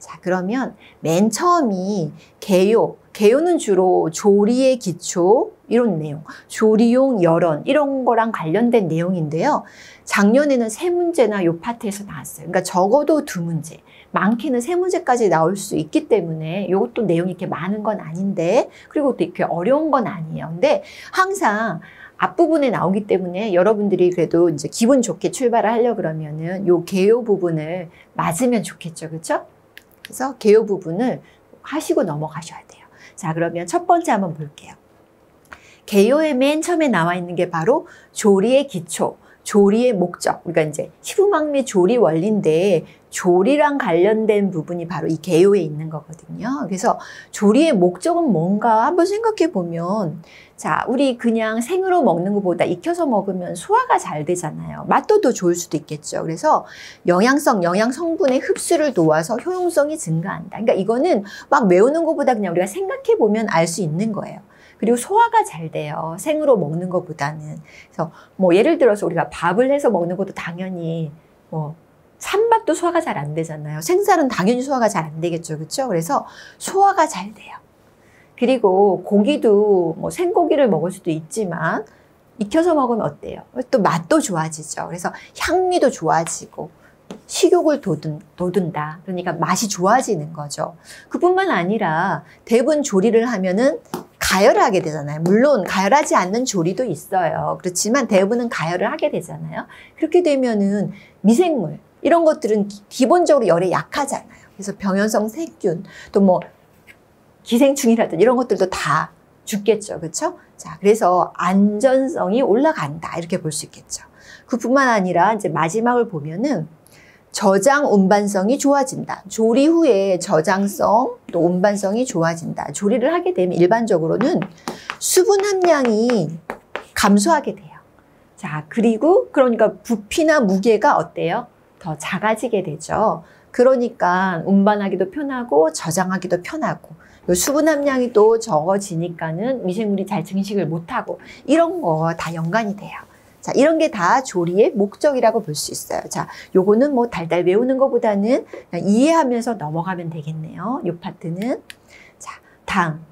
자, 그러면 맨 처음이 개요. 개요는 주로 조리의 기초 이런 내용, 조리용 열원 이런 거랑 관련된 내용인데요. 작년에는 3문제나 요 파트에서 나왔어요. 그러니까 적어도 2문제, 많게는 3문제까지 나올 수 있기 때문에 이것도 내용이 이렇게 많은 건 아닌데, 그리고 또 이렇게 어려운 건 아니에요. 근데 항상 앞부분에 나오기 때문에 여러분들이 그래도 이제 기분 좋게 출발을 하려고 그러면은 요 개요 부분을 맞으면 좋겠죠. 그렇죠? 그래서 개요 부분을 하시고 넘어가셔야 돼요. 자, 그러면 첫 번째 한번 볼게요. 개요의 맨 처음에 나와 있는 게 바로 조리의 기초, 조리의 목적. 그러니까 이제 시부망미 조리 원리인데 조리랑 관련된 부분이 바로 이 개요에 있는 거거든요. 그래서 조리의 목적은 뭔가 한번 생각해 보면, 자, 우리 그냥 생으로 먹는 것보다 익혀서 먹으면 소화가 잘 되잖아요. 맛도 더 좋을 수도 있겠죠. 그래서 영양성, 영양 성분의 흡수를 도와서 효용성이 증가한다. 그러니까 이거는 막 외우는 것보다 그냥 우리가 생각해 보면 알 수 있는 거예요. 그리고 소화가 잘 돼요. 생으로 먹는 것보다는. 그래서 뭐 예를 들어서 우리가 밥을 해서 먹는 것도 당연히 뭐 찬밥도 소화가 잘 안 되잖아요. 생쌀은 당연히 소화가 잘 안 되겠죠. 그렇죠? 그래서 소화가 잘 돼요. 그리고 고기도 뭐 생고기를 먹을 수도 있지만 익혀서 먹으면 어때요? 또 맛도 좋아지죠. 그래서 향미도 좋아지고 식욕을 돋운다. 그러니까 맛이 좋아지는 거죠. 그뿐만 아니라 대부분 조리를 하면은 가열을 하게 되잖아요. 물론 가열하지 않는 조리도 있어요. 그렇지만 대부분은 가열을 하게 되잖아요. 그렇게 되면은 미생물 이런 것들은 기본적으로 열에 약하잖아요. 그래서 병연성 세균 또 뭐 기생충이라든지 이런 것들도 다 죽겠죠. 그렇죠? 자, 그래서 안전성이 올라간다. 이렇게 볼 수 있겠죠. 그뿐만 아니라 이제 마지막을 보면은 저장 운반성이 좋아진다. 조리 후에 저장성 또 운반성이 좋아진다. 조리를 하게 되면 일반적으로는 수분 함량이 감소하게 돼요. 자, 그리고 그러니까 부피나 무게가 어때요? 더 작아지게 되죠. 그러니까 운반하기도 편하고 저장하기도 편하고 수분 함량이 또 적어지니까는 미생물이 잘 증식을 못하고 이런 거 다 연관이 돼요. 자, 이런 게 다 조리의 목적이라고 볼 수 있어요. 자, 요거는 뭐 달달 외우는 것보다는 그냥 이해하면서 넘어가면 되겠네요. 요 파트는. 자, 다음.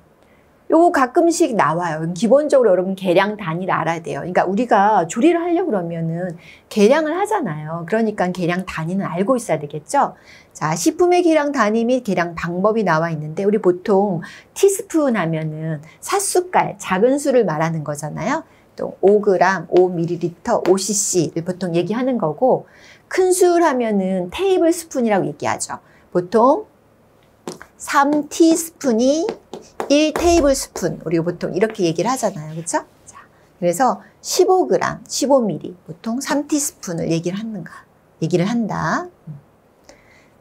요거 가끔씩 나와요. 기본적으로 여러분 계량 단위를 알아야 돼요. 그러니까 우리가 조리를 하려고 그러면은 계량을 하잖아요. 그러니까 계량 단위는 알고 있어야 되겠죠? 자, 식품의 계량 단위 및 계량 방법이 나와 있는데 우리 보통 티스푼 하면은 삿숟갈, 작은 수를 말하는 거잖아요. 또 5g, 5ml, 5cc를 보통 얘기하는 거고 큰 수를 하면은 테이블 스푼이라고 얘기하죠. 보통 3티스푼이 1테이블 스푼 우리가 보통 이렇게 얘기를 하잖아요. 그렇죠? 자, 그래서 15g, 15ml 보통 3티스푼을 얘기를 한다.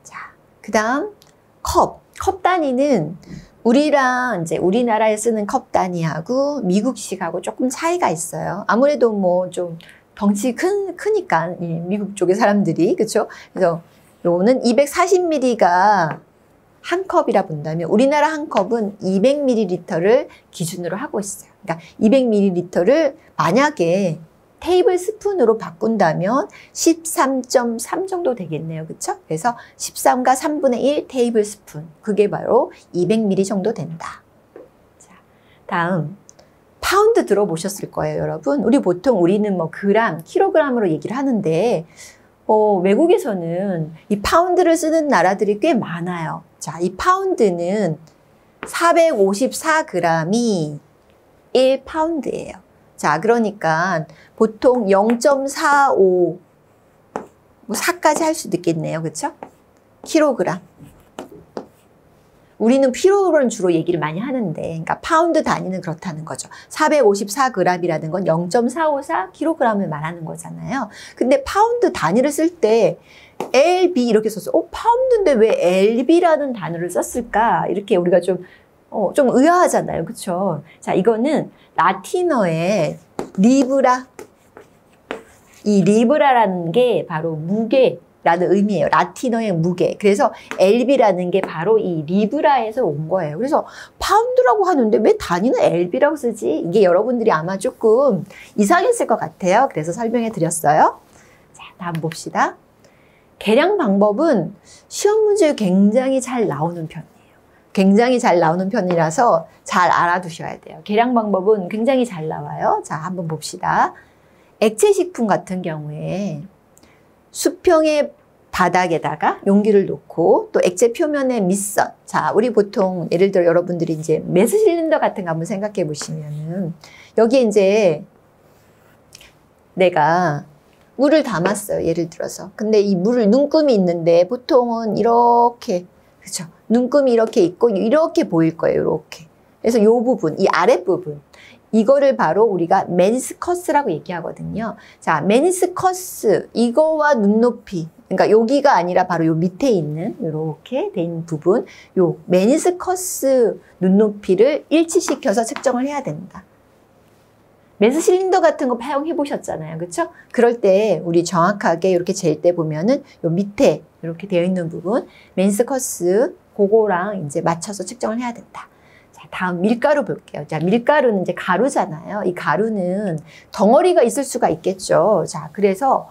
자, 그다음 컵 단위는 우리랑 이제 우리나라에 쓰는 컵 단위하고 미국식하고 조금 차이가 있어요. 아무래도 뭐 좀 덩치 크니까 미국 쪽의 사람들이 그렇죠? 그래서 요거는 240ml가 한 컵이라 본다면 우리나라 한 컵은 200ml를 기준으로 하고 있어요. 그러니까 200ml를 만약에 테이블 스푼으로 바꾼다면 13.3 정도 되겠네요. 그렇죠? 그래서 13과 3분의 1 테이블 스푼. 그게 바로 200ml 정도 된다. 자, 다음 파운드 들어보셨을 거예요, 여러분. 우리는 뭐 그램, 킬로그램으로 얘기를 하는데 외국에서는 이 파운드를 쓰는 나라들이 꽤 많아요. 자, 이 파운드는 454g이 1파운드예요. 자, 그러니까 보통 0.45, 4까지 할 수도 있겠네요. 그렇죠? 킬로그램. 우리는 킬로그램 주로 얘기를 많이 하는데, 그러니까 파운드 단위는 그렇다는 거죠. 454g이라는 건 0.454kg을 말하는 거잖아요. 근데 파운드 단위를 쓸 때 LB 이렇게 썼어요. 파운드인데 왜 LB라는 단어를 썼을까? 이렇게 우리가 좀 의아하잖아요. 그렇죠? 자, 이거는 라틴어의 리브라. 이 리브라라는 게 바로 무게라는 의미예요. 라틴어의 무게. 그래서 LB라는 게 바로 이 리브라에서 온 거예요. 그래서 파운드라고 하는데 왜 단위는 LB라고 쓰지? 이게 여러분들이 아마 조금 이상했을 것 같아요. 그래서 설명해 드렸어요. 자, 다음 봅시다. 계량 방법은 시험 문제에 굉장히 잘 나오는 편이에요. 굉장히 잘 나오는 편이라서 잘 알아두셔야 돼요. 계량 방법은 굉장히 잘 나와요. 자, 한번 봅시다. 액체 식품 같은 경우에 수평의 바닥에다가 용기를 놓고 또 액체 표면에 밑선. 자, 우리 보통 예를 들어 여러분들이 이제 메스 실린더 같은 거 한번 생각해 보시면은 여기에 이제 내가 물을 담았어요. 예를 들어서. 근데 이 물을 눈금이 있는데 보통은 이렇게, 그렇죠? 눈금이 이렇게 있고 이렇게 보일 거예요. 이렇게. 그래서 이 부분, 이 아랫부분. 이거를 바로 우리가 메니스커스라고 얘기하거든요. 자, 메니스커스 이거와 눈높이, 그러니까 여기가 아니라 바로 요 밑에 있는 이렇게 돼 있는 부분, 요 메니스커스 눈높이를 일치시켜서 측정을 해야 된다. 메스 실린더 같은 거 사용해 보셨잖아요. 그렇죠? 그럴 때 우리 정확하게 이렇게 잴 때 보면은 요 밑에 이렇게 되어 있는 부분, 메니스커스 그거랑 이제 맞춰서 측정을 해야 된다. 자, 다음 밀가루 볼게요. 자, 밀가루는 이제 가루잖아요. 이 가루는 덩어리가 있을 수가 있겠죠. 자, 그래서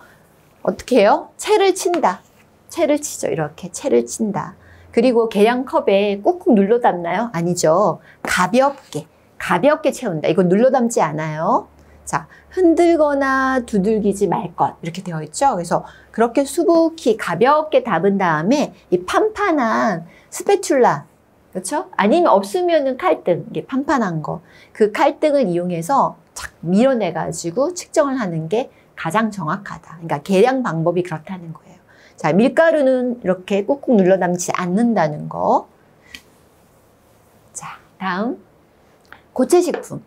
어떻게 해요? 채를 친다. 채를 치죠. 이렇게 채를 친다. 그리고 계량컵에 꾹꾹 눌러 담나요? 아니죠. 가볍게 채운다. 이거 눌러 담지 않아요. 자, 흔들거나 두들기지 말 것. 이렇게 되어 있죠. 그래서 그렇게 수북히 가볍게 담은 다음에 이 판판한 스패츌라, 그렇죠? 아니면 없으면은 칼등, 이게 판판한 거. 그 칼등을 이용해서 착 밀어내가지고 측정을 하는 게 가장 정확하다. 그러니까 계량 방법이 그렇다는 거예요. 자, 밀가루는 이렇게 꾹꾹 눌러 담지 않는다는 거. 자, 다음. 고체식품.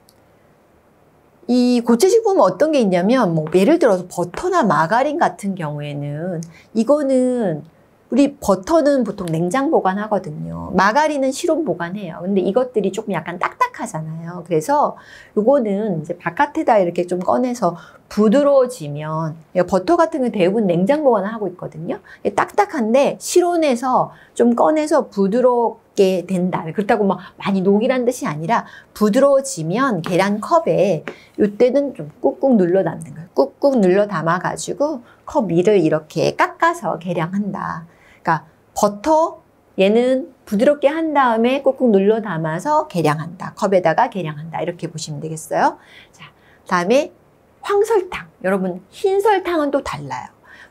이 고체식품은 어떤 게 있냐면, 뭐, 예를 들어서 버터나 마가린 같은 경우에는, 이거는, 우리 버터는 보통 냉장 보관하거든요. 마가린은 실온 보관해요. 근데 이것들이 조금 약간 딱딱하잖아요. 그래서 요거는 이제 바깥에다 이렇게 좀 꺼내서 부드러워지면, 버터 같은 건 대부분 냉장 보관을 하고 있거든요. 딱딱한데 실온에서 좀 꺼내서 부드럽게 된다. 그렇다고 막 많이 녹이란 뜻이 아니라 부드러워지면 계량컵에 이때는 좀 꾹꾹 눌러 담는 거예요. 꾹꾹 눌러 담아가지고 컵 위를 이렇게 깎아서 계량한다. 그러니까 버터 얘는 부드럽게 한 다음에 꾹꾹 눌러 담아서 계량한다. 컵에다가 계량한다. 이렇게 보시면 되겠어요. 자, 다음에 황설탕. 여러분, 흰 설탕은 또 달라요.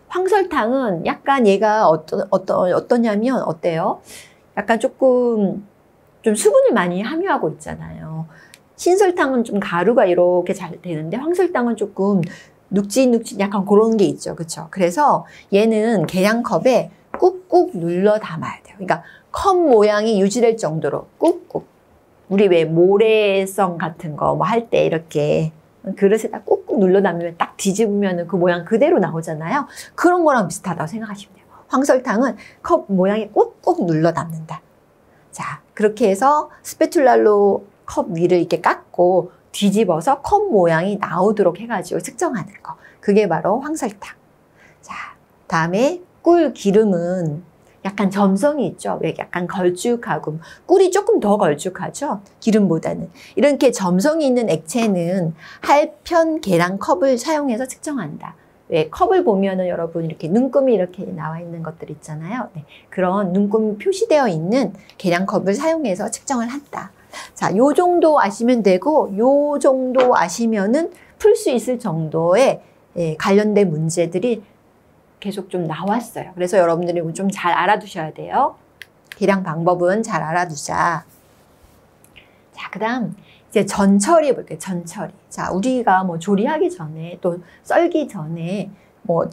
황설탕은 약간 얘가 어떠냐면 어때요? 약간 조금 좀 수분을 많이 함유하고 있잖아요. 흰설탕은 좀 가루가 이렇게 잘 되는데 황설탕은 조금 눅진눅진 약간 그런 게 있죠. 그렇죠? 그래서 얘는 계량컵에 꾹꾹 눌러 담아야 돼요. 그러니까 컵 모양이 유지될 정도로 꾹꾹. 우리 왜 모래성 같은 거 뭐 할 때 이렇게 그릇에다 꾹꾹 눌러 담으면 딱 뒤집으면 그 모양 그대로 나오잖아요. 그런 거랑 비슷하다고 생각하시면 돼요. 황설탕은 컵 모양에 꾹꾹 눌러 담는다. 자, 그렇게 해서 스패츌라로 컵 위를 이렇게 깎고 뒤집어서 컵 모양이 나오도록 해가지고 측정하는 거. 그게 바로 황설탕. 자, 다음에 꿀 기름은 약간 점성이 있죠. 왜 약간 걸쭉하고 꿀이 조금 더 걸쭉하죠. 기름보다는. 이렇게 점성이 있는 액체는 할편 계량컵을 사용해서 측정한다. 왜 컵을 보면은 여러분 이렇게 눈금이 이렇게 나와 있는 것들 있잖아요. 네, 그런 눈금 표시되어 있는 계량컵을 사용해서 측정을 한다. 자, 요 정도 아시면 되고 요 정도 아시면은 풀 수 있을 정도의 관련된 문제들이 계속 좀 나왔어요. 그래서 여러분들이 좀 잘 알아두셔야 돼요. 계량 방법은 잘 알아두자. 자, 그 다음 이제 전처리 볼게요. 전처리. 자, 우리가 뭐 조리하기 전에 또 썰기 전에 뭐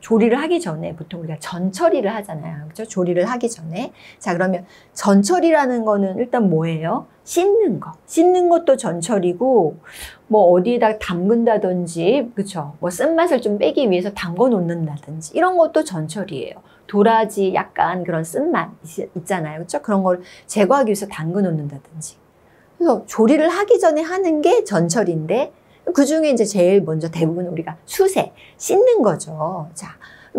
조리를 하기 전에 보통 우리가 전처리를 하잖아요. 그렇죠? 조리를 하기 전에. 자, 그러면 전처리라는 거는 일단 뭐예요? 씻는 거. 씻는 것도 전처리고 뭐 어디에다 담근다든지, 그렇죠? 뭐 쓴맛을 좀 빼기 위해서 담궈 놓는다든지 이런 것도 전처리예요. 도라지 약간 그런 쓴맛 있잖아요. 그렇죠? 그런 걸 제거하기 위해서 담궈 놓는다든지. 그래서 조리를 하기 전에 하는 게 전처리인데 그 중에 이제 제일 먼저 대부분 우리가 수세, 씻는 거죠. 자,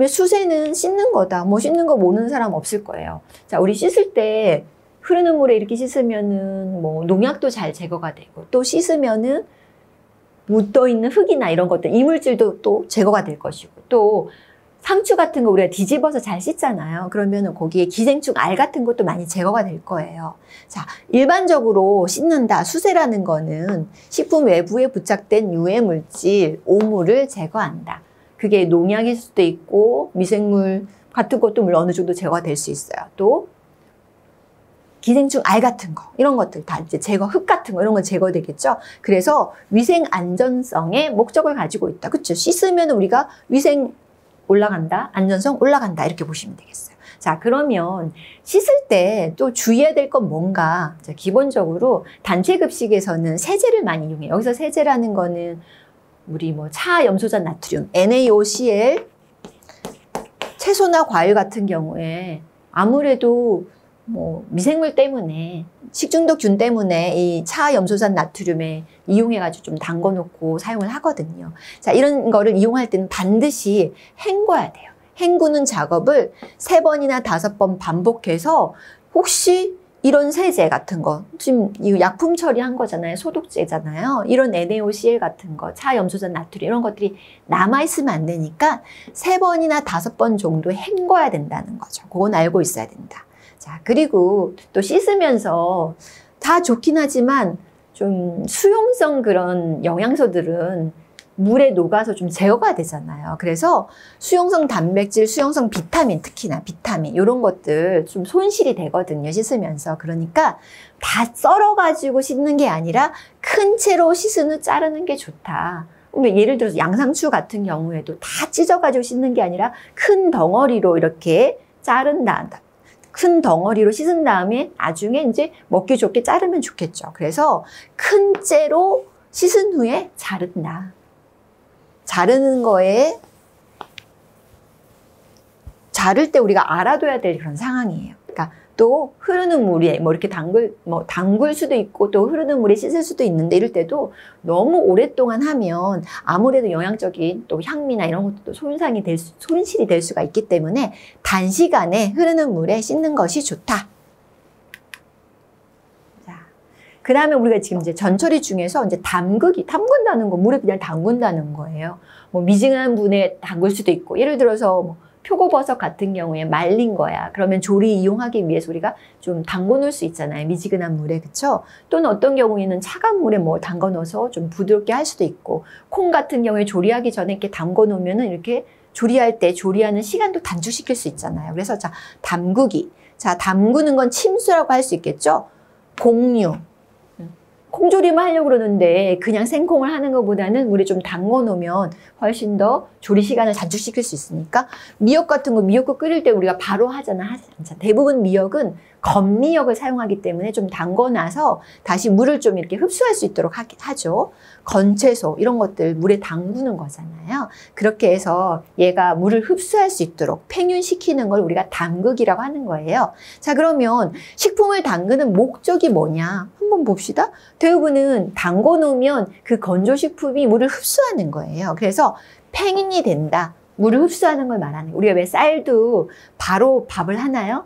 수세는 씻는 거다. 뭐 씻는 거 모르는 사람 없을 거예요. 자, 우리 씻을 때 흐르는 물에 이렇게 씻으면은 뭐 농약도 잘 제거가 되고 또 씻으면은 묻어 있는 흙이나 이런 것들, 이물질도 또 제거가 될 것이고 또 상추 같은 거 우리가 뒤집어서 잘 씻잖아요. 그러면 거기에 기생충 알 같은 것도 많이 제거가 될 거예요. 자, 일반적으로 씻는다, 수세라는 거는 식품 외부에 부착된 유해 물질, 오물을 제거한다. 그게 농약일 수도 있고 미생물 같은 것도 물론 어느 정도 제거가 될 수 있어요. 또 기생충 알 같은 거, 이런 것들 다 이제 제거, 흙 같은 거, 이런 건 제거되겠죠. 그래서 위생 안전성의 목적을 가지고 있다. 그렇죠? 씻으면 우리가 위생 올라간다, 안전성 올라간다, 이렇게 보시면 되겠어요. 자, 그러면 씻을 때 또 주의해야 될 건 뭔가? 자, 기본적으로 단체 급식에서는 세제를 많이 이용해요. 여기서 세제라는 거는 우리 뭐 차 염소잔 나트륨, NaOCl, 채소나 과일 같은 경우에 아무래도 뭐 미생물 때문에, 식중독균 때문에 이 차 염소산 나트륨에 이용해가지고 좀 담궈 놓고 사용을 하거든요. 자, 이런 거를 이용할 때는 반드시 헹궈야 돼요. 헹구는 작업을 3번이나 5번 반복해서 혹시 이런 세제 같은 거, 지금 이 약품 처리한 거잖아요. 소독제잖아요. 이런 NaOCl 같은 거, 차 염소산 나트륨 이런 것들이 남아있으면 안 되니까 3번이나 5번 정도 헹궈야 된다는 거죠. 그건 알고 있어야 된다. 자, 그리고 또 씻으면서 다 좋긴 하지만 좀 수용성 그런 영양소들은 물에 녹아서 좀 제거가 되잖아요. 그래서 수용성 단백질, 수용성 비타민, 특히나 비타민 이런 것들 좀 손실이 되거든요. 씻으면서. 그러니까 다 썰어가지고 씻는 게 아니라 큰 채로 씻은 후 자르는 게 좋다. 예를 들어서 양상추 같은 경우에도 다 찢어가지고 씻는 게 아니라 큰 덩어리로 이렇게 자른다. 큰 덩어리로 씻은 다음에 나중에 이제 먹기 좋게 자르면 좋겠죠. 그래서 큰 째로 씻은 후에 자른다. 자르는 거에 자를 때 우리가 알아둬야 될 그런 상황이에요. 그러니까 또 흐르는 물에 뭐 이렇게 담글 수도 있고 또 흐르는 물에 씻을 수도 있는데 이럴 때도 너무 오랫동안 하면 아무래도 영양적인 또 향미나 이런 것도 손실이 될 수가 있기 때문에 단시간에 흐르는 물에 씻는 것이 좋다. 자, 그 다음에 우리가 지금 이제 전처리 중에서 이제 담근다는 거, 물에 그냥 담근다는 거예요. 뭐 미지근한 물에 담글 수도 있고, 예를 들어서 뭐 표고버섯 같은 경우에 말린 거야. 그러면 조리 이용하기 위해서 우리가 좀 담궈 놓을 수 있잖아요. 미지근한 물에, 그쵸? 또는 어떤 경우에는 차가운 물에 뭐 담궈 넣어서 좀 부드럽게 할 수도 있고, 콩 같은 경우에 조리하기 전에 이렇게 담궈 놓으면은 이렇게 조리할 때 조리하는 시간도 단축시킬 수 있잖아요. 그래서 자, 담그기. 자, 담그는 건 침수라고 할 수 있겠죠? 공유. 콩조림을 하려고 그러는데 그냥 생콩을 하는 것보다는 물에 좀 담궈 놓으면 훨씬 더 조리 시간을 단축시킬 수 있으니까 미역 같은 거 미역국 끓일 때 우리가 바로 하잖아. 대부분 미역은 건미역을 사용하기 때문에 좀 담궈놔서 다시 물을 좀 이렇게 흡수할 수 있도록 하죠. 건채소 이런 것들 물에 담그는 거잖아요. 그렇게 해서 얘가 물을 흡수할 수 있도록 팽윤시키는 걸 우리가 담그기라고 하는 거예요. 자, 그러면 식품을 담그는 목적이 뭐냐? 한번 봅시다. 대부분은 담궈 놓으면 그 건조식품이 물을 흡수하는 거예요. 그래서 팽윤이 된다. 물을 흡수하는 걸 말하는 거예요. 우리가 왜 쌀도 바로 밥을 하나요?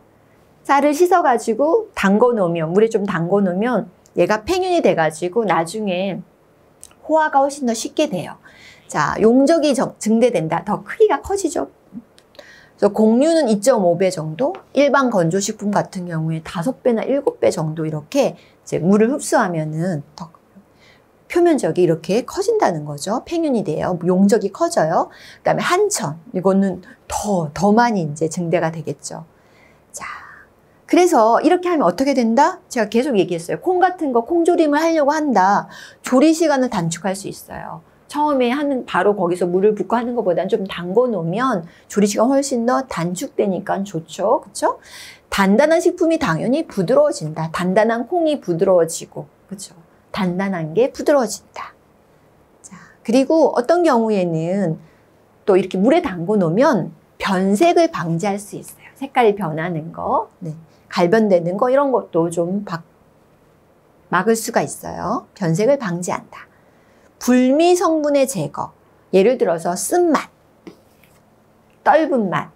쌀을 씻어가지고 담궈 놓으면, 물에 좀 담궈 놓으면 얘가 팽윤이 돼가지고 나중에 호화가 훨씬 더 쉽게 돼요. 자, 용적이 증대된다. 더 크기가 커지죠. 그래서 공유는 2.5배 정도, 일반 건조식품 같은 경우에 5배나 7배 정도 이렇게 이제 물을 흡수하면은 더 표면적이 이렇게 커진다는 거죠. 팽윤이 돼요. 용적이 커져요. 그 다음에 한천, 이거는 더 많이 이제 증대가 되겠죠. 자, 그래서 이렇게 하면 어떻게 된다? 제가 계속 얘기했어요. 콩 같은 거 콩조림을 하려고 한다. 조리 시간을 단축할 수 있어요. 처음에 바로 거기서 물을 붓고 하는 것보다는 좀 담궈 놓으면 조리 시간 훨씬 더 단축되니까 좋죠. 그렇죠? 단단한 식품이 당연히 부드러워진다. 단단한 콩이 부드러워지고, 그렇죠? 단단한 게 부드러워진다. 자, 그리고 어떤 경우에는 또 이렇게 물에 담궈 놓으면 변색을 방지할 수 있어요. 색깔이 변하는 거, 네. 갈변되는 거 이런 것도 좀 막을 수가 있어요. 변색을 방지한다. 불미 성분의 제거. 예를 들어서 쓴맛, 떫은 맛,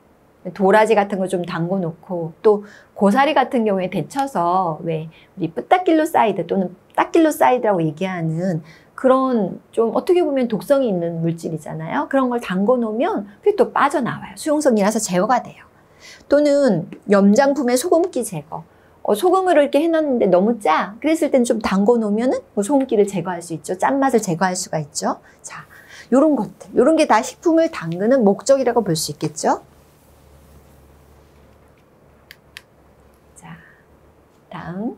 도라지 같은 거 좀 담궈 놓고 또 고사리 같은 경우에 데쳐서 왜 우리 뿌따킬로사이드 또는 따킬로사이드라고 얘기하는 그런 좀 어떻게 보면 독성이 있는 물질이잖아요. 그런 걸 담궈 놓으면 그게 또 빠져나와요. 수용성이라서 제거가 돼요. 또는 염장품의 소금기 제거. 소금을 이렇게 해놨는데 너무 짜. 그랬을 땐 좀 담궈 놓으면은 소금기를 제거할 수 있죠. 짠맛을 제거할 수가 있죠. 자, 요런 것들. 요런 게 다 식품을 담그는 목적이라고 볼 수 있겠죠. 자, 다음.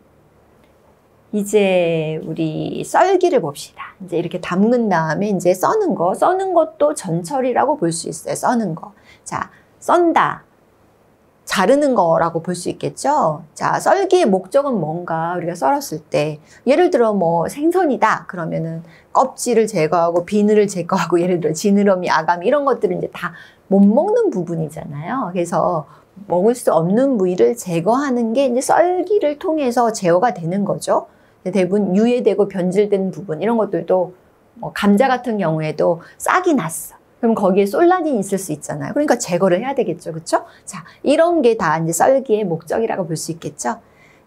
이제 우리 썰기를 봅시다. 이제 이렇게 담근 다음에 이제 써는 거. 써는 것도 전철이라고 볼 수 있어요. 써는 거. 자, 썬다. 자르는 거라고 볼 수 있겠죠. 자, 썰기의 목적은 뭔가 우리가 썰었을 때 예를 들어 뭐 생선이다 그러면은 껍질을 제거하고 비늘을 제거하고 예를 들어 지느러미, 아가미 이런 것들은 이제 다 못 먹는 부분이잖아요. 그래서 먹을 수 없는 부위를 제거하는 게 이제 썰기를 통해서 제어가 되는 거죠. 대부분 유해되고 변질된 부분 이런 것들도 뭐 감자 같은 경우에도 싹이 났어. 그럼 거기에 솔라닌이 있을 수 있잖아요. 그러니까 제거를 해야 되겠죠. 그렇죠? 자, 이런 게 다 이제 썰기의 목적이라고 볼 수 있겠죠.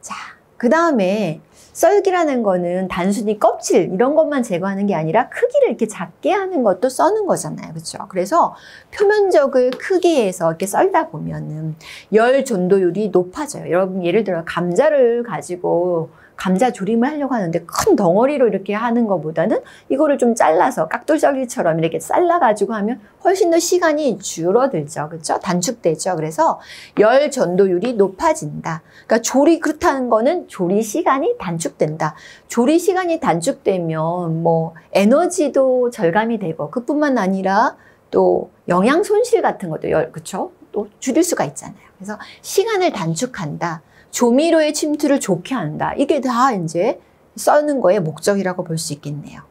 자, 그 다음에 썰기라는 거는 단순히 껍질 이런 것만 제거하는 게 아니라 크기를 이렇게 작게 하는 것도 써는 거잖아요. 그렇죠? 그래서 표면적을 크게 해서 이렇게 썰다 보면은 열 전도율이 높아져요. 여러분 예를 들어 감자를 가지고 감자 조림을 하려고 하는데 큰 덩어리로 이렇게 하는 것보다는 이거를 좀 잘라서 깍두썰기처럼 이렇게 잘라가지고 하면 훨씬 더 시간이 줄어들죠. 그렇죠? 단축되죠. 그래서 열 전도율이 높아진다. 그러니까 조리 그렇다는 거는 조리 시간이 단축된다. 조리 시간이 단축되면 뭐 에너지도 절감이 되고 그뿐만 아니라 또 영양 손실 같은 것도 그렇죠? 또 줄일 수가 있잖아요. 그래서 시간을 단축한다. 조미료의 침투를 좋게 한다. 이게 다 이제 써는 거의 목적이라고 볼 수 있겠네요.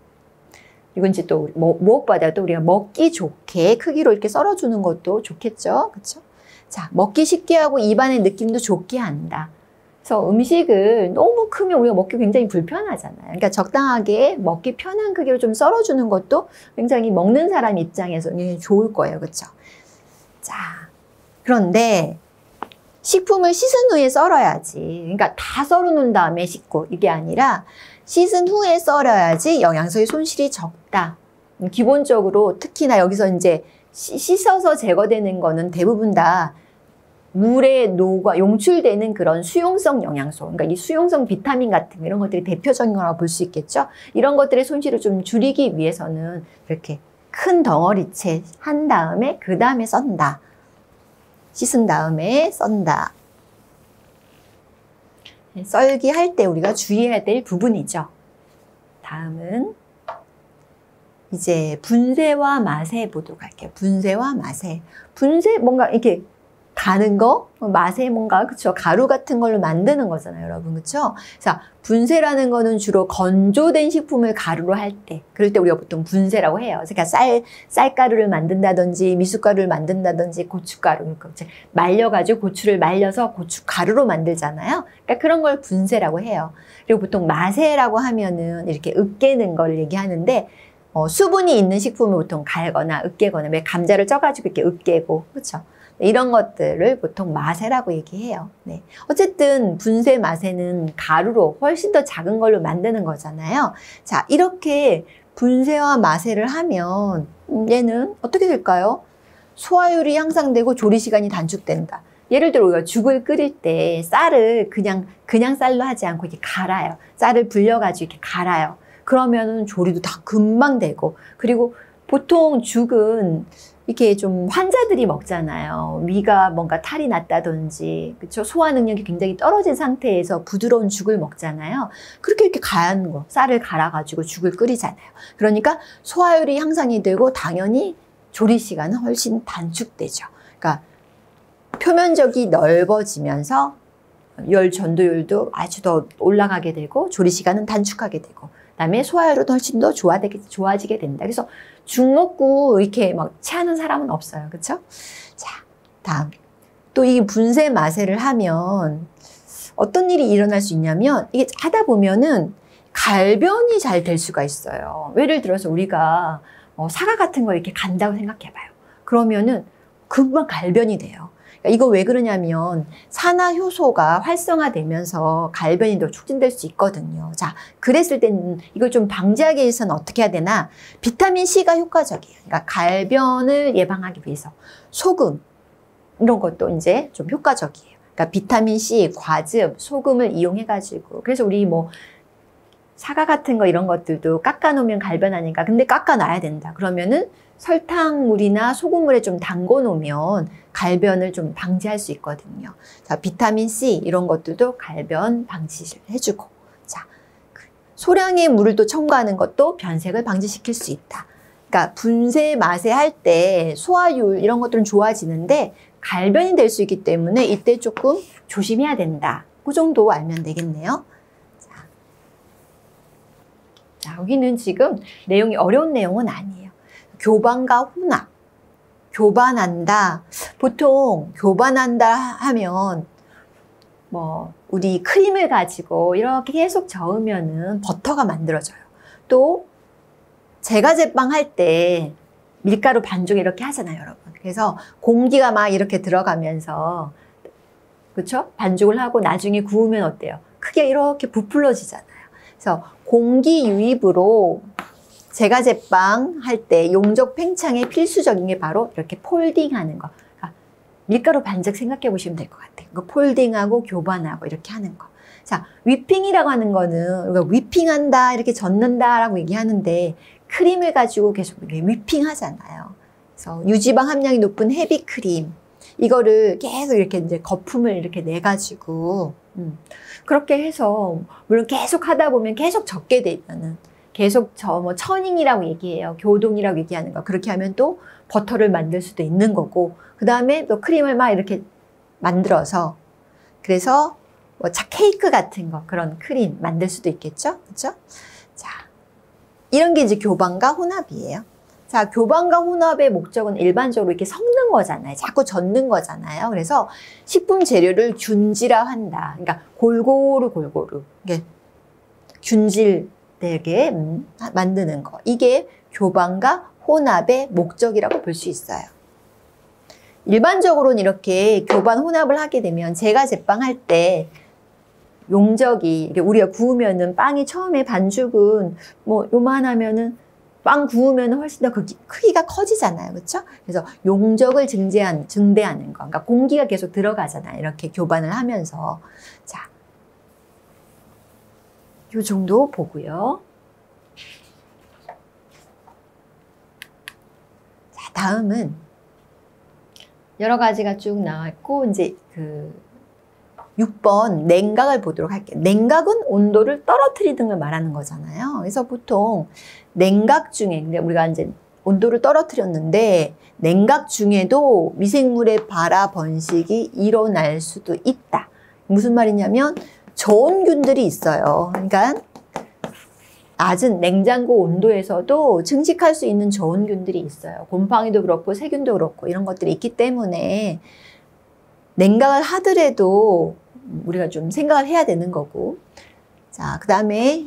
이건 이제 또 무엇보다도 우리가 먹기 좋게 크기로 이렇게 썰어주는 것도 좋겠죠. 그렇죠? 자, 먹기 쉽게 하고 입안의 느낌도 좋게 한다. 그래서 음식을 너무 크면 우리가 먹기 굉장히 불편하잖아요. 그러니까 적당하게 먹기 편한 크기로 좀 썰어주는 것도 굉장히 먹는 사람 입장에서 굉장히 좋을 거예요. 그렇죠? 자, 그런데 식품을 씻은 후에 썰어야지. 그러니까 다 썰어놓은 다음에 씻고 이게 아니라 씻은 후에 썰어야지 영양소의 손실이 적다. 기본적으로 특히나 여기서 이제 씻어서 제거되는 거는 대부분 다 물에 녹아 용출되는 그런 수용성 영양소, 그러니까 이 수용성 비타민 같은 이런 것들이 대표적인 거라고 볼 수 있겠죠. 이런 것들의 손실을 좀 줄이기 위해서는 이렇게 큰 덩어리째 한 다음에 그 다음에 썬다. 씻은 다음에 썬다. 썰기 할 때 우리가 주의해야 될 부분이죠. 다음은 이제 분쇄와 맛에 보도록 할게요. 분쇄와 맛에. 분쇄 뭔가 이렇게 가는 거, 맛에 뭔가 그쵸 가루 같은 걸로 만드는 거잖아요, 여러분. 그쵸? 자, 분쇄라는 거는 주로 건조된 식품을 가루로 할 때, 그럴 때 우리가 보통 분쇄라고 해요. 그러니까 쌀가루를 만든다든지 미숫가루를 만든다든지 고춧가루 말려가지고 고추를 말려서 고춧가루로 만들잖아요. 그러니까 그런 걸 분쇄라고 해요. 그리고 보통 맛에라고 하면은 이렇게 으깨는 걸 얘기하는데 수분이 있는 식품을 보통 갈거나 으깨거나 왜 감자를 쪄가지고 이렇게 으깨고 그렇죠? 이런 것들을 보통 마세라고 얘기해요. 네. 어쨌든 분쇄 마세는 가루로 훨씬 더 작은 걸로 만드는 거잖아요. 자, 이렇게 분쇄와 마세를 하면 얘는 어떻게 될까요? 소화율이 향상되고 조리 시간이 단축된다. 예를 들어 우리가 죽을 끓일 때 쌀을 그냥 쌀로 하지 않고 이렇게 갈아요. 쌀을 불려가지고 이렇게 갈아요. 그러면은 조리도 다 금방 되고, 그리고 보통 죽은 이렇게 좀 환자들이 먹잖아요. 위가 뭔가 탈이 났다든지, 그쵸? 소화 능력이 굉장히 떨어진 상태에서 부드러운 죽을 먹잖아요. 그렇게 이렇게 가는 거, 쌀을 갈아가지고 죽을 끓이잖아요. 그러니까 소화율이 향상이 되고 당연히 조리 시간은 훨씬 단축되죠. 그러니까 표면적이 넓어지면서 열 전도율도 아주 더 올라가게 되고 조리 시간은 단축하게 되고 그다음에 소화율도 훨씬 더 좋아지게 된다. 그래서 죽 먹고 이렇게 막 체하는 사람은 없어요. 그렇죠? 자, 다음. 또 이 분쇄 마세를 하면 어떤 일이 일어날 수 있냐면 이게 하다 보면은 갈변이 잘 될 수가 있어요. 예를 들어서 우리가 사과 같은 거 이렇게 간다고 생각해 봐요. 그러면은 금방 갈변이 돼요. 이거 왜 그러냐면 산화효소가 활성화되면서 갈변이 더 촉진될 수 있거든요. 자, 그랬을 때는 이걸 좀 방지하기 위해서는 어떻게 해야 되나? 비타민 C가 효과적이에요. 그러니까 갈변을 예방하기 위해서 소금 이런 것도 이제 좀 효과적이에요. 그러니까 비타민 C, 과즙, 소금을 이용해가지고 그래서 우리 뭐 사과 같은 거 이런 것들도 깎아놓으면 갈변하니까 근데 깎아놔야 된다. 그러면은 설탕물이나 소금물에 좀 담궈 놓으면 갈변을 좀 방지할 수 있거든요. 자, 비타민 C 이런 것들도 갈변 방지를 해주고, 자, 소량의 물을 또 첨가하는 것도 변색을 방지시킬 수 있다. 그러니까 분쇄 마세 할 때 소화율 이런 것들은 좋아지는데 갈변이 될 수 있기 때문에 이때 조금 조심해야 된다. 그 정도 알면 되겠네요. 자, 여기는 지금 내용이 어려운 내용은 아니에요. 교반과 혼합. 교반한다. 보통 교반한다 하면 뭐 우리 크림을 가지고 이렇게 계속 저으면은 버터가 만들어져요. 또 제과제빵 할 때 밀가루 반죽 이렇게 하잖아요, 여러분. 그래서 공기가 막 이렇게 들어가면서 그렇죠? 반죽을 하고 나중에 구우면 어때요? 크게 이렇게 부풀러지잖아요. 그래서 공기 유입으로 제과제빵 할 때 용접 팽창에 필수적인 게 바로 이렇게 폴딩하는 거. 그러니까 밀가루 반죽 생각해 보시면 될 것 같아요. 그 폴딩하고 교반하고 이렇게 하는 거. 자, 위핑이라고 하는 거는 우리가 위핑한다, 이렇게 젓는다라고 얘기하는데 크림을 가지고 계속 위핑 하잖아요. 그래서 유지방 함량이 높은 헤비크림. 이거를 계속 이렇게 이제 거품을 이렇게 내가지고, 그렇게 해서, 물론 계속 하다 보면 계속 적게 되면은, 계속 뭐 처닝이라고 얘기해요. 교동이라고 얘기하는 거. 그렇게 하면 또 버터를 만들 수도 있는 거고, 그 다음에 또 크림을 막 이렇게 만들어서, 그래서 뭐 케이크 같은 거, 그런 크림 만들 수도 있겠죠? 그쵸? 자, 이런 게 이제 교반과 혼합이에요. 자, 교반과 혼합의 목적은 일반적으로 이렇게 섞는 거잖아요. 자꾸 젓는 거잖아요. 그래서 식품 재료를 균질화한다. 그러니까 골고루 이게 균질되게 만드는 거. 이게 교반과 혼합의 목적이라고 볼 수 있어요. 일반적으로는 이렇게 교반 혼합을 하게 되면 제과제빵 할 때 용적이 우리가 구우면은 빵이 처음에 반죽은 뭐 요만하면은 빵 구우면 훨씬 더 크기가 커지잖아요. 그렇죠? 그래서 용적을 증대하는 거. 그러니까 공기가 계속 들어가잖아요. 이렇게 교반을 하면서. 자, 요 정도 보고요. 자, 다음은 여러 가지가 쭉 나왔고 이제 6번 냉각을 보도록 할게요. 냉각은 온도를 떨어뜨리는 걸 말하는 거잖아요. 그래서 보통 냉각 중에 근데 우리가 이제 온도를 떨어뜨렸는데 냉각 중에도 미생물의 발화 번식이 일어날 수도 있다. 무슨 말이냐면 저온균들이 있어요. 그러니까 낮은 냉장고 온도에서도 증식할 수 있는 저온균들이 있어요. 곰팡이도 그렇고 세균도 그렇고 이런 것들이 있기 때문에 냉각을 하더라도 우리가 좀 생각을 해야 되는 거고. 자, 그 다음에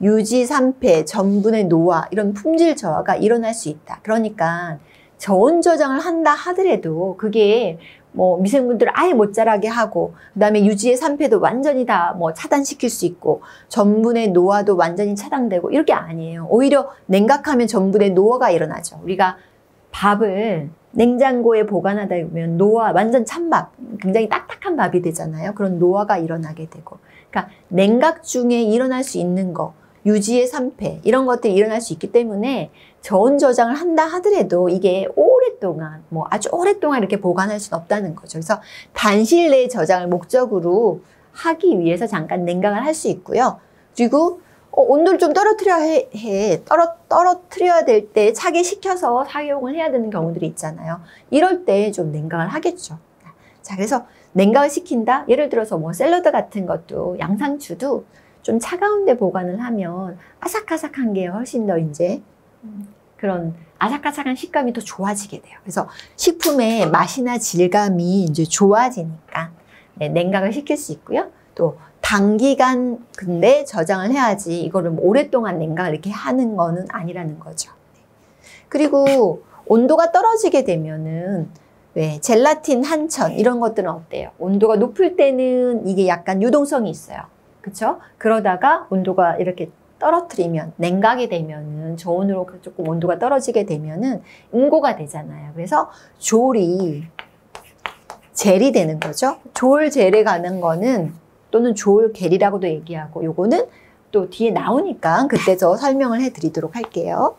유지, 산패, 전분의 노화 이런 품질 저하가 일어날 수 있다. 그러니까 저온 저장을 한다 하더라도 그게 뭐 미생물들을 아예 못 자라게 하고 그 다음에 유지의 산패도 완전히 다 뭐 차단시킬 수 있고 전분의 노화도 완전히 차단되고 이렇게 아니에요. 오히려 냉각하면 전분의 노화가 일어나죠. 우리가 밥을 냉장고에 보관하다 보면 노화, 완전 찬밥, 굉장히 딱딱한 밥이 되잖아요. 그런 노화가 일어나게 되고. 그러니까 냉각 중에 일어날 수 있는 거, 유지의 산패 이런 것들이 일어날 수 있기 때문에 저온 저장을 한다 하더라도 이게 오랫동안 뭐 아주 오랫동안 이렇게 보관할 수는 없다는 거죠. 그래서 단실 내 저장을 목적으로 하기 위해서 잠깐 냉각을 할 수 있고요. 그리고 온도를 좀 떨어뜨려야 될 때 차게 식혀서 사용을 해야 되는 경우들이 있잖아요. 이럴 때 좀 냉각을 하겠죠. 자, 그래서 냉각을 시킨다? 예를 들어서 뭐 샐러드 같은 것도 양상추도 좀 차가운 데 보관을 하면 아삭아삭한 게 훨씬 더 이제 그런 아삭아삭한 식감이 더 좋아지게 돼요. 그래서 식품의 맛이나 질감이 이제 좋아지니까 네, 냉각을 시킬 수 있고요. 또 단기간 근데 저장을 해야지 이거를 뭐 오랫동안 냉각을 이렇게 하는 거는 아니라는 거죠. 그리고 온도가 떨어지게 되면은 왜 젤라틴 한천 이런 것들은 어때요? 온도가 높을 때는 이게 약간 유동성이 있어요. 그쵸? 그러다가 온도가 이렇게 떨어뜨리면, 냉각이 되면은, 저온으로 조금 온도가 떨어지게 되면은 응고가 되잖아요. 그래서 졸이 젤이 되는 거죠. 졸 젤에 가는 거는 또는 졸 겔이라고도 얘기하고, 요거는 또 뒤에 나오니까 그때 저 설명을 해드리도록 할게요.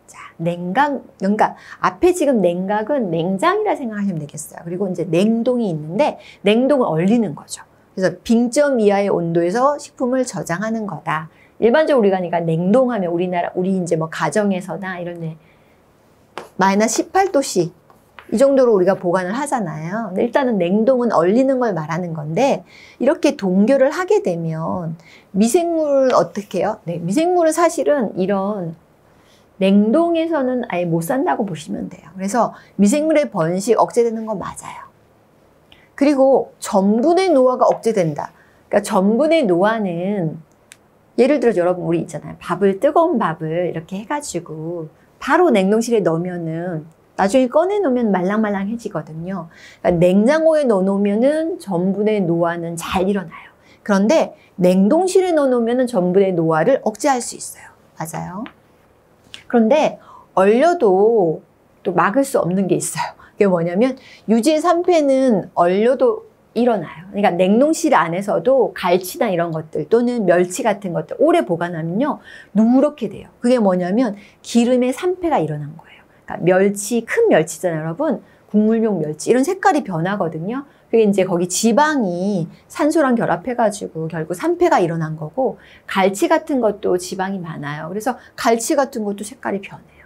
자, 냉각, 그러니까 앞에 지금 냉각은 냉장이라 생각하시면 되겠어요. 그리고 이제 냉동이 있는데 냉동을 얼리는 거죠. 그래서 빙점 이하의 온도에서 식품을 저장하는 거다. 일반적으로 우리가 그러니까 냉동하면 우리 이제 뭐 가정에서나 이런 데 마이너스 18도씨 이 정도로 우리가 보관을 하잖아요. 근데 일단은 냉동은 얼리는 걸 말하는 건데 이렇게 동결을 하게 되면 미생물 어떻게 해요? 네, 미생물은 사실은 이런 냉동에서는 아예 못 산다고 보시면 돼요. 그래서 미생물의 번식 억제되는 건 맞아요. 그리고 전분의 노화가 억제된다. 그러니까 전분의 노화는 예를 들어 여러분 우리 있잖아요. 뜨거운 밥을 이렇게 해가지고 바로 냉동실에 넣으면은 나중에 꺼내놓으면 말랑말랑해지거든요. 그러니까 냉장고에 넣어놓으면은 전분의 노화는 잘 일어나요. 그런데 냉동실에 넣어놓으면은 전분의 노화를 억제할 수 있어요. 맞아요. 그런데 얼려도 또 막을 수 없는 게 있어요. 그게 뭐냐면 유지의 산패는 얼려도 일어나요. 그러니까 냉동실 안에서도 갈치나 이런 것들 또는 멸치 같은 것들 오래 보관하면요 누렇게 돼요. 그게 뭐냐면 기름의 산패가 일어난 거예요. 그러니까 멸치, 큰 멸치잖아요 여러분. 국물용 멸치 이런 색깔이 변하거든요. 그게 이제 거기 지방이 산소랑 결합해가지고 결국 산패가 일어난 거고, 갈치 같은 것도 지방이 많아요. 그래서 갈치 같은 것도 색깔이 변해요.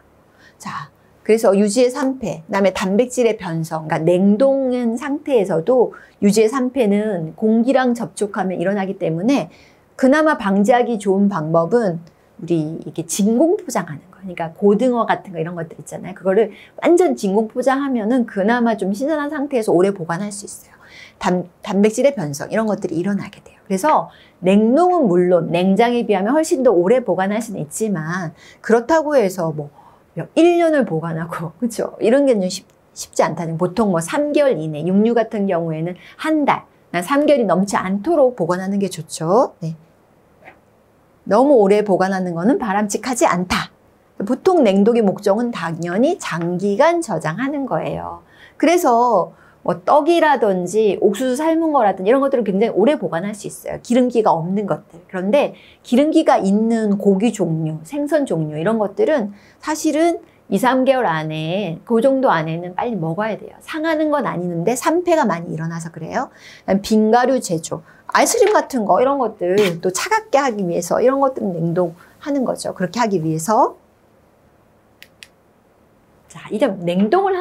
자, 그래서 유지의 산패, 그다음에 단백질의 변성, 그러니까 냉동한 상태에서도 유지의 산패는 공기랑 접촉하면 일어나기 때문에 그나마 방지하기 좋은 방법은 우리 이렇게 진공 포장하는 거. 그러니까 고등어 같은 거 이런 것들 있잖아요. 그거를 완전 진공 포장하면은 그나마 좀 신선한 상태에서 오래 보관할 수 있어요. 단백질의 변성 이런 것들이 일어나게 돼요. 그래서 냉동은 물론 냉장에 비하면 훨씬 더 오래 보관할 수는 있지만 그렇다고 해서 뭐 1년을 보관하고 그렇죠? 이런 게 쉽지 않다는 보통 뭐 3개월 이내 육류 같은 경우에는 한 달, 3개월이 넘지 않도록 보관하는 게 좋죠. 네. 너무 오래 보관하는 거는 바람직하지 않다. 보통 냉동의 목적은 당연히 장기간 저장하는 거예요. 그래서 뭐 떡이라든지 옥수수 삶은 거라든지 이런 것들은 굉장히 오래 보관할 수 있어요. 기름기가 없는 것들. 그런데 기름기가 있는 고기 종류, 생선 종류 이런 것들은 사실은 2, 3개월 안에 그 정도 안에는 빨리 먹어야 돼요. 상하는 건 아니는데 산패가 많이 일어나서 그래요. 빙가류 제조, 아이스크림 같은 거 이런 것들 또 차갑게 하기 위해서 이런 것들은 냉동하는 거죠. 그렇게 하기 위해서. 자, 이제 냉동을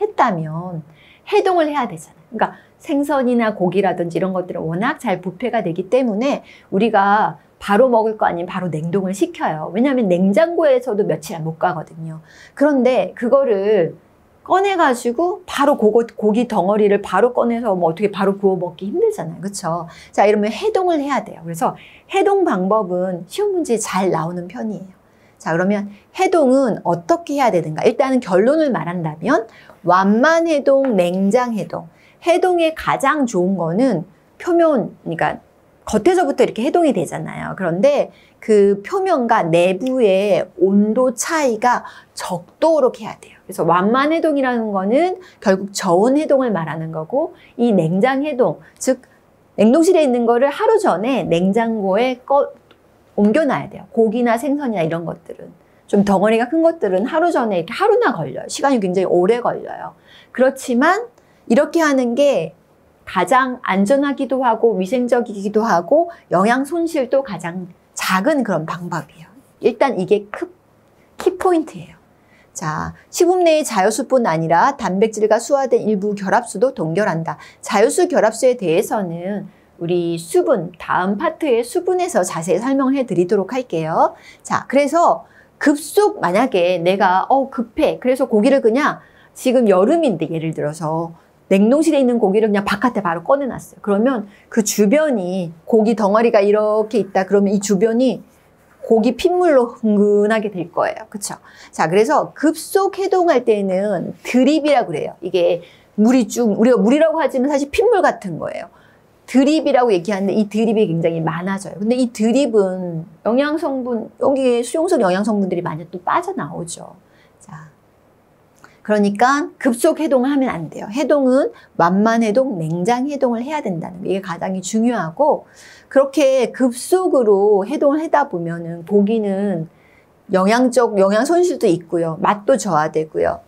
했다면 해동을 해야 되잖아요. 그러니까 생선이나 고기라든지 이런 것들은 워낙 잘 부패가 되기 때문에 우리가 바로 먹을 거 아니면 바로 냉동을 시켜요. 왜냐하면 냉장고에서도 며칠 못 가거든요. 그런데 그거를 꺼내가지고 바로 고기 덩어리를 바로 꺼내서 뭐 어떻게 바로 구워 먹기 힘들잖아요. 그렇죠? 자, 이러면 해동을 해야 돼요. 그래서 해동 방법은 시험 문제에 잘 나오는 편이에요. 자, 그러면 해동은 어떻게 해야 되는가? 일단은 결론을 말한다면 완만 해동, 냉장 해동. 해동의 가장 좋은 거는 표면, 그러니까 겉에서부터 이렇게 해동이 되잖아요. 그런데 그 표면과 내부의 온도 차이가 적도록 해야 돼요. 그래서 완만 해동이라는 거는 결국 저온 해동을 말하는 거고, 이 냉장 해동, 즉 냉동실에 있는 거를 하루 전에 냉장고에 옮겨놔야 돼요. 고기나 생선이나 이런 것들은. 좀 덩어리가 큰 것들은 하루 전에 이렇게 하루나 걸려요. 시간이 굉장히 오래 걸려요. 그렇지만 이렇게 하는 게 가장 안전하기도 하고 위생적이기도 하고 영양 손실도 가장 작은 그런 방법이에요. 일단 이게 키포인트예요. 자, 식품 내의 자유수뿐 아니라 단백질과 수화된 일부 결합수도 동결한다. 자유수 결합수에 대해서는 우리 수분, 다음 파트의 수분에서 자세히 설명을 해드리도록 할게요. 자, 그래서 급속 만약에 내가 급해. 그래서 고기를 그냥 지금 여름인데 예를 들어서 냉동실에 있는 고기를 그냥 바깥에 바로 꺼내놨어요. 그러면 그 주변이 고기 덩어리가 이렇게 있다. 그러면 이 주변이 고기 핏물로 흥건하게 될 거예요. 그쵸? 자, 그래서 급속 해동할 때는 드립이라고 그래요. 이게 물이 쭉, 우리가 물이라고 하지만 사실 핏물 같은 거예요. 드립이라고 얘기하는데 이 드립이 굉장히 많아져요. 근데 이 드립은 영양성분, 여기에 수용성 영양성분들이 많이 또 빠져나오죠. 자, 그러니까 급속 해동을 하면 안 돼요. 해동은 완만 해동, 냉장 해동을 해야 된다는 거. 이게 가장 중요하고, 그렇게 급속으로 해동을 하다 보면은 고기는 영양 손실도 있고요. 맛도 저하되고요.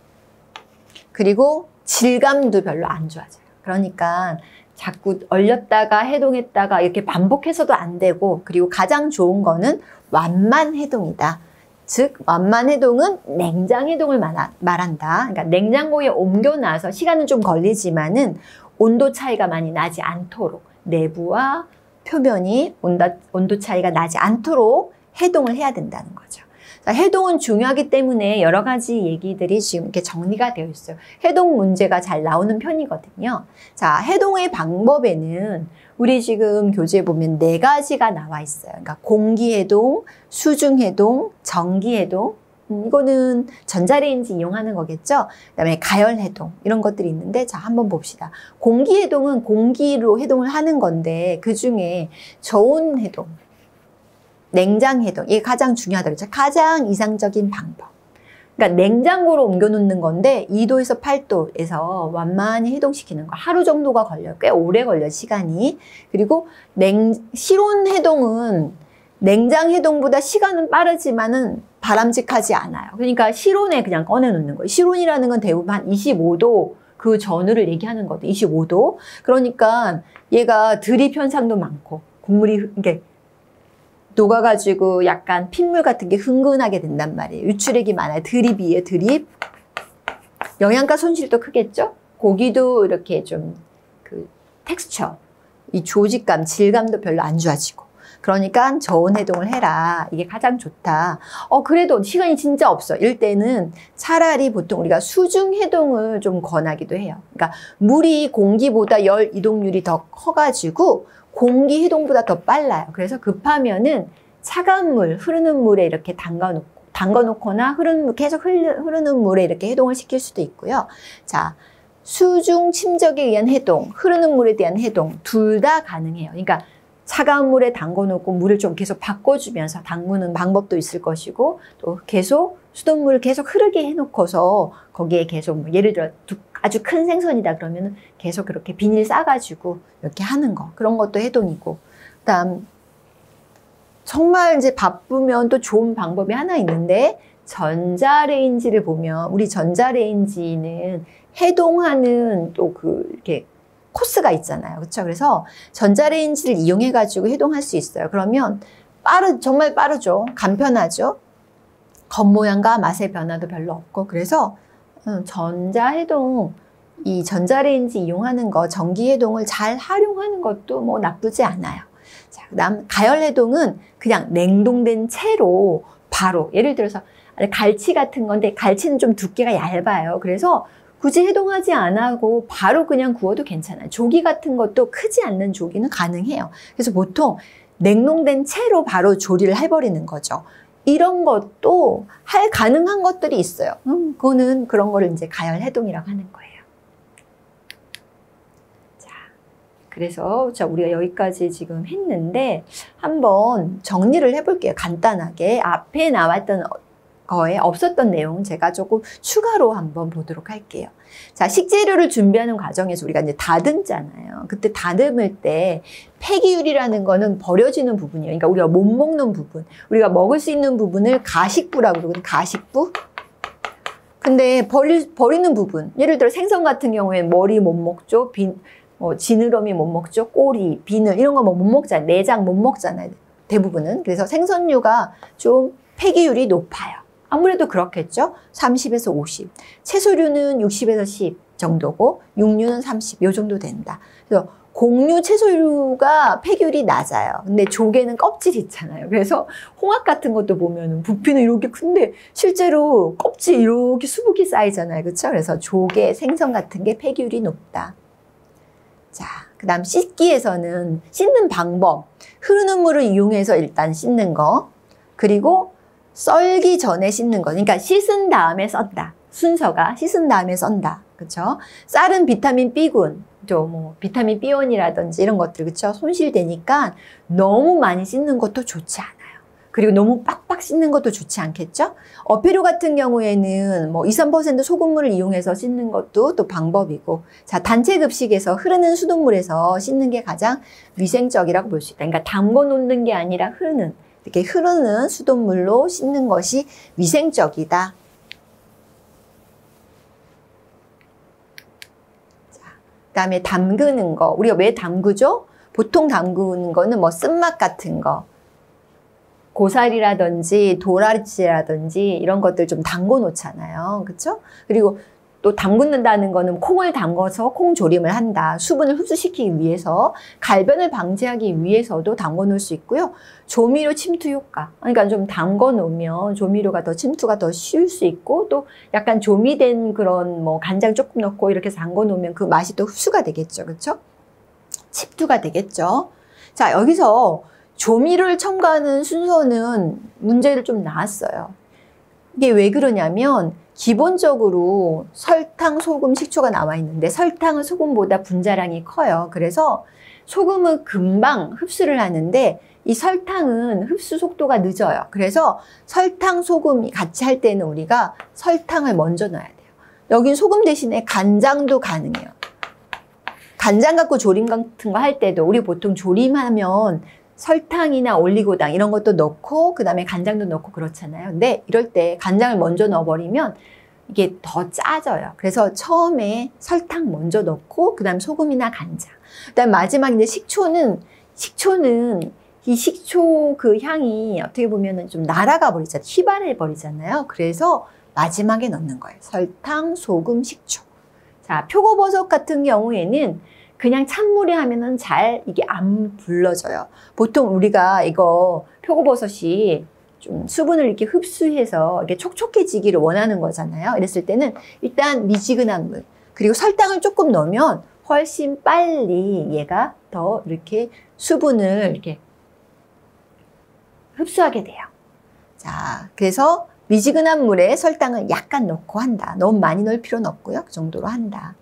그리고 질감도 별로 안 좋아져요. 그러니까 자꾸 얼렸다가 해동했다가 이렇게 반복해서도 안 되고, 그리고 가장 좋은 거는 완만 해동이다. 즉 완만 해동은 냉장 해동을 말한다. 그러니까 냉장고에 옮겨놔서 시간은 좀 걸리지만은 온도 차이가 많이 나지 않도록, 내부와 표면이 온도 차이가 나지 않도록 해동을 해야 된다는 거죠. 자, 해동은 중요하기 때문에 여러 가지 얘기들이 지금 이렇게 정리가 되어 있어요. 해동 문제가 잘 나오는 편이거든요. 자, 해동의 방법에는 우리 지금 교재에 보면 4가지가 나와 있어요. 그러니까 공기해동, 수중해동, 전기해동. 이거는 전자레인지 이용하는 거겠죠. 그다음에 가열해동 이런 것들이 있는데, 자, 한번 봅시다. 공기해동은 공기로 해동을 하는 건데 그중에 저온해동, 냉장해동, 이게 가장 중요하다고 했죠. 가장 이상적인 방법. 그러니까 냉장고로 옮겨놓는 건데 2도에서 8도에서 완만히 해동시키는 거. 하루 정도가 걸려요. 꽤 오래 걸려요, 시간이. 그리고 실온해동은 냉장해동보다 시간은 빠르지만은 바람직하지 않아요. 그러니까 실온에 그냥 꺼내놓는 거예요. 실온이라는 건 대부분 한 25도 그 전후를 얘기하는 거거든요. 25도. 그러니까 얘가 드립 현상도 많고 국물이 이렇게 녹아가지고 약간 핏물 같은 게 흥건하게 된단 말이에요. 유출액이 많아요. 드립이에요, 드립. 영양가 손실도 크겠죠? 고기도 이렇게 좀 그 텍스처, 이 조직감, 질감도 별로 안 좋아지고. 그러니까 저온 해동을 해라. 이게 가장 좋다. 그래도 시간이 진짜 없어. 이럴 때는 차라리 보통 우리가 수중 해동을 좀 권하기도 해요. 그러니까 물이 공기보다 열 이동률이 더 커가지고 공기 해동보다 더 빨라요. 그래서 급하면은 차가운 물, 흐르는 물에 이렇게 담가놓거나 계속 흐르는 물에 이렇게 해동을 시킬 수도 있고요. 자, 수중 침적에 의한 해동, 흐르는 물에 대한 해동, 둘 다 가능해요. 그러니까 차가운 물에 담궈놓고 물을 좀 계속 바꿔주면서 담그는 방법도 있을 것이고, 또 계속 수돗물을 계속 흐르게 해놓고서 거기에 계속 예를 들어 아주 큰 생선이다 그러면 계속 그렇게 비닐 싸가지고 이렇게 하는 거, 그런 것도 해동이고. 그다음 정말 이제 바쁘면 또 좋은 방법이 하나 있는데, 전자레인지를 보면 우리 전자레인지는 해동하는 또 이렇게 코스가 있잖아요. 그렇죠? 그래서 전자레인지를 이용해 가지고 해동할 수 있어요. 그러면 정말 빠르죠. 간편하죠. 겉모양과 맛의 변화도 별로 없고. 그래서 전자해동, 이 전자레인지 이용하는 거, 전기해동을 잘 활용하는 것도 뭐 나쁘지 않아요. 자, 그다음 가열해동은 그냥 냉동된 채로 바로, 예를 들어서 갈치 같은 건데 갈치는 좀 두께가 얇아요. 그래서 굳이 해동하지 않고 바로 그냥 구워도 괜찮아요. 조기 같은 것도 크지 않는 조기는 가능해요. 그래서 보통 냉동된 채로 바로 조리를 해버리는 거죠. 이런 것도 가능한 것들이 있어요. 그거는 그런 거를 이제 가열해동이라고 하는 거예요. 자, 그래서 우리가 여기까지 지금 했는데 한번 정리를 해볼게요. 간단하게 앞에 나왔던 거에 없었던 내용 제가 조금 추가로 한번 보도록 할게요. 자, 식재료를 준비하는 과정에서 우리가 이제 다듬잖아요. 그때 다듬을 때 폐기율이라는 거는 버려지는 부분이에요. 그러니까 우리가 못 먹는 부분, 우리가 먹을 수 있는 부분을 가식부라고 그러거든요. 가식부. 근데 버리는 부분, 예를 들어 생선 같은 경우에 머리 못 먹죠. 지느러미 못 먹죠. 꼬리, 비늘 이런 거 못 먹잖아요. 내장 못 먹잖아요. 대부분은. 그래서 생선류가 좀 폐기율이 높아요. 아무래도 그렇겠죠. 30에서 50. 채소류는 60에서 10 정도고 육류는 30, 요 정도 된다. 그래서 곡류, 채소류가 폐기율이 낮아요. 근데 조개는 껍질이 있잖아요. 그래서 홍합 같은 것도 보면은 부피는 이렇게 큰데 실제로 껍질 이렇게 수북이 쌓이잖아요. 그렇죠? 그래서 조개, 생선 같은 게 폐기율이 높다. 자, 그다음 씻기에서는 씻는 방법. 흐르는 물을 이용해서 일단 씻는 거. 그리고 썰기 전에 씻는 거. 그러니까 씻은 다음에 썬다. 순서가 씻은 다음에 썬다. 그쵸? 쌀은 비타민 B군, 또 뭐 비타민 B1이라든지 이런 것들, 그쵸? 손실되니까 너무 많이 씻는 것도 좋지 않아요. 그리고 너무 빡빡 씻는 것도 좋지 않겠죠? 어패류 같은 경우에는 뭐 2, 3% 소금물을 이용해서 씻는 것도 또 방법이고, 자, 단체 급식에서 흐르는 수돗물에서 씻는 게 가장 위생적이라고 볼 수 있다. 그러니까 담궈 놓는 게 아니라 이렇게 흐르는 수돗물로 씻는 것이 위생적이다. 그다음에 담그는 거. 우리가 왜 담그죠? 보통 담그는 거는 뭐 쓴맛 같은 거, 고사리라든지 도라지라든지 이런 것들 좀 담궈 놓잖아요. 그렇죠? 그리고 또 담그는다는 거는 콩을 담궈서 콩조림을 한다. 수분을 흡수시키기 위해서, 갈변을 방지하기 위해서도 담궈 놓을 수 있고요. 조미료 침투 효과. 그러니까 좀 담궈 놓으면 조미료가 더 침투가 더 쉬울 수 있고, 또 약간 조미된 그런 뭐 간장 조금 넣고 이렇게 담궈 놓으면 그 맛이 또 흡수가 되겠죠. 그렇죠? 침투가 되겠죠. 자, 여기서 조미료를 첨가하는 순서는 문제를 좀 나왔어요. 이게 왜 그러냐면 기본적으로 설탕, 소금, 식초가 나와 있는데 설탕은 소금보다 분자량이 커요. 그래서 소금은 금방 흡수를 하는데 이 설탕은 흡수 속도가 늦어요. 그래서 설탕, 소금이 같이 할 때는 우리가 설탕을 먼저 넣어야 돼요. 여긴 소금 대신에 간장도 가능해요. 간장 갖고 조림 같은 거 할 때도 우리 보통 조림하면 설탕이나 올리고당 이런 것도 넣고 그 다음에 간장도 넣고 그렇잖아요. 근데 이럴 때 간장을 먼저 넣어버리면 이게 더 짜져요. 그래서 처음에 설탕 먼저 넣고 그 다음 소금이나 간장, 그 다음 마지막에 이제 식초는 이 식초 그 향이 어떻게 보면은 좀 날아가 버리잖아요. 휘발해 버리잖아요. 그래서 마지막에 넣는 거예요. 설탕, 소금, 식초. 자, 표고버섯 같은 경우에는 그냥 찬물에 하면은 잘 이게 안 불러져요. 보통 우리가 이거 표고버섯이 좀 수분을 이렇게 흡수해서 이렇게 촉촉해지기를 원하는 거잖아요. 이랬을 때는 일단 미지근한 물, 그리고 설탕을 조금 넣으면 훨씬 빨리 얘가 더 이렇게 수분을 이렇게 흡수하게 돼요. 자, 그래서 미지근한 물에 설탕을 약간 넣고 한다. 너무 많이 넣을 필요는 없고요. 그 정도로 한다.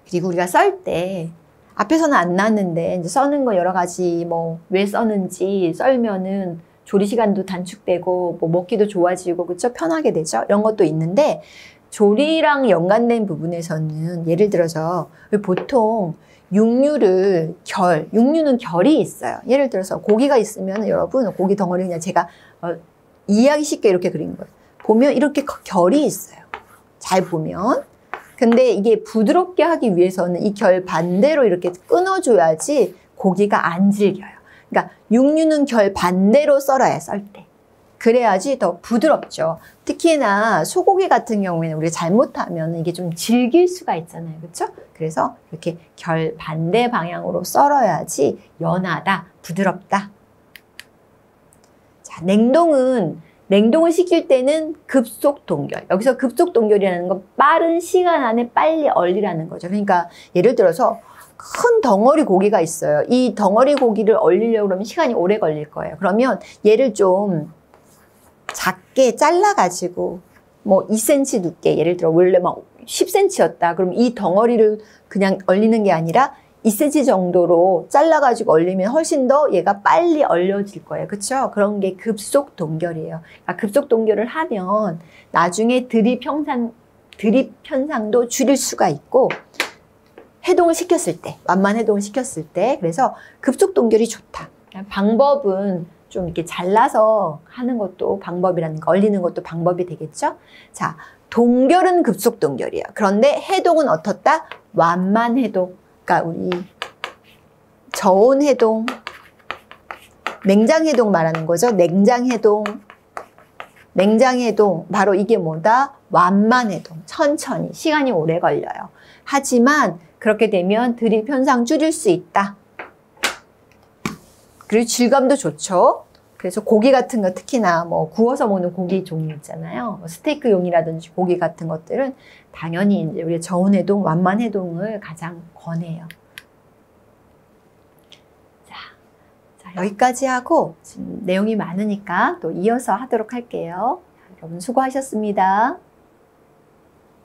그리고 우리가 썰 때 앞에서는 안 나왔는데 이제 써는 거 여러 가지 뭐 왜 써는지, 썰면은 조리 시간도 단축되고 뭐 먹기도 좋아지고 그쵸? 편하게 되죠. 이런 것도 있는데 조리랑 연관된 부분에서는 예를 들어서 보통 육류는 결이 있어요. 예를 들어서 고기가 있으면 여러분 고기 덩어리 그냥 제가 이해하기 쉽게 이렇게 그린 거예요. 보면 이렇게 결이 있어요. 잘 보면. 근데 이게 부드럽게 하기 위해서는 이 결 반대로 이렇게 끊어줘야지 고기가 안 질겨요. 그러니까 육류는 결 반대로 썰어야 썰 때. 그래야지 더 부드럽죠. 특히나 소고기 같은 경우에는 우리가 잘못하면 이게 좀 질길 수가 있잖아요. 그렇죠? 그래서 이렇게 결 반대 방향으로 썰어야지 연하다, 부드럽다. 자, 냉동을 시킬 때는 급속 동결. 여기서 급속 동결이라는 건 빠른 시간 안에 빨리 얼리라는 거죠. 그러니까 예를 들어서 큰 덩어리 고기가 있어요. 이 덩어리 고기를 얼리려고 그러면 시간이 오래 걸릴 거예요. 그러면 얘를 좀 작게 잘라가지고 뭐 2cm 두께, 예를 들어 원래 막 10cm였다. 그럼 이 덩어리를 그냥 얼리는 게 아니라 2cm 정도로 잘라가지고 얼리면 훨씬 더 얘가 빨리 얼려질 거예요. 그렇죠? 그런 게 급속 동결이에요. 그러니까 급속 동결을 하면 나중에 드립 현상도 줄일 수가 있고, 해동을 시켰을 때, 완만 해동을 시켰을 때, 그래서 급속 동결이 좋다. 방법은 좀 이렇게 잘라서 하는 것도 방법이라는 거, 얼리는 것도 방법이 되겠죠? 자, 동결은 급속 동결이에요. 그런데 해동은 어떻다? 완만 해동. 그러니까 우리 저온 해동, 냉장 해동 말하는 거죠. 냉장 해동, 바로 이게 뭐다? 완만 해동. 천천히, 시간이 오래 걸려요. 하지만 그렇게 되면 드립 현상 줄일 수 있다. 그리고 질감도 좋죠. 그래서 고기 같은 거, 특히나 뭐 구워서 먹는 고기 종류 있잖아요. 스테이크용이라든지 고기 같은 것들은 당연히 이제 우리 저온 해동, 완만 해동을 가장 권해요. 자, 여기까지 하고 지금 내용이 많으니까 또 이어서 하도록 할게요. 여러분 수고하셨습니다.